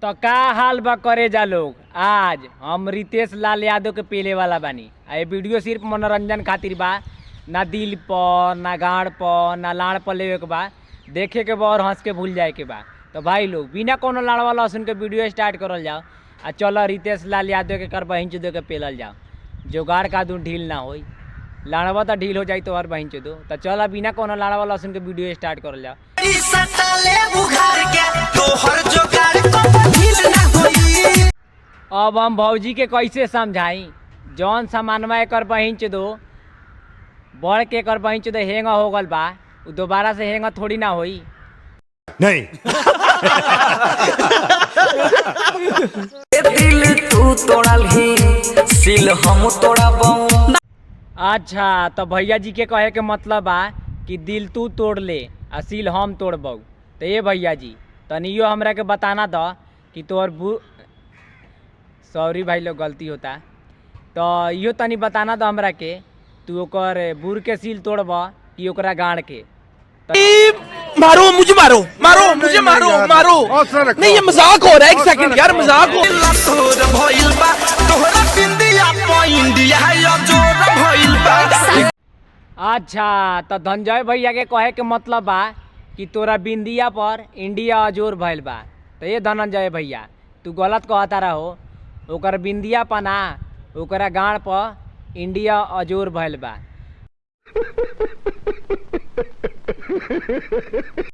तो का हाल बा करे जा लोग। आज हम रितेश लाल यादव के पेले वाला बानी। ये वीडियो सिर्फ मनोरंजन खातिर बा, ना दिल पर ना गाड़ पर ना लाड़ पर लेवे के बा, देखे के बा और हंस के भूल जाए के बा। तो भाई लोग बिना कोनो लाड़ वाला सुन के वीडियो स्टार्ट करल जाओ आ चलो रितेश लाल यादव के कर बहिन चुदो के पेलल जाओ। जोगाड़ का दूं ढील ना होई, लाड़वा तो ढील हो जाई तो और बहिन चुदो। तो चलो बिना कोनो लाड़ वाला सुन के वीडियो स्टार्ट करल जाओ। अब हम भौजी के कैसे समझाई, जौन सामानवा एकर बहिन चुदो बढ़ के एकर बहिन चुदो हेंग हो गल बा, उ दोबारा से हेंग थोड़ी ना होई। नहीं दिल तू तोड़ल ही सिल हम तोड़ाबो। अच्छा तो भैया जी के कहे के मतलब बा कि दिल तू तोड़ ले आ सील हम तोड़बौ। तो ये भैया जी तनियो हमरा के बताना दो कि तोर सॉरी भाई लोग गलती होता। तो इहो तनी बताना दो हमरा के तू ओकर बुर के सील तोड़ब कि ओकरा गाड़ के। मारो मुझे मारो मारो मुझे मारो मारो नहीं, ये मजाक हो रहा है। एक सेकंड यार, मजाक हो। अच्छा तो धनंजय भैया के कहे के मतलब बा कि तोरा बिंदिया पर इंडिया अजोर भइल बा। तो ये धनंजय भैया तू गलत कहता रहो, ओकर बिंदिया पर ना ओकरा गाड़ पर इंडिया अजोर भइल बा।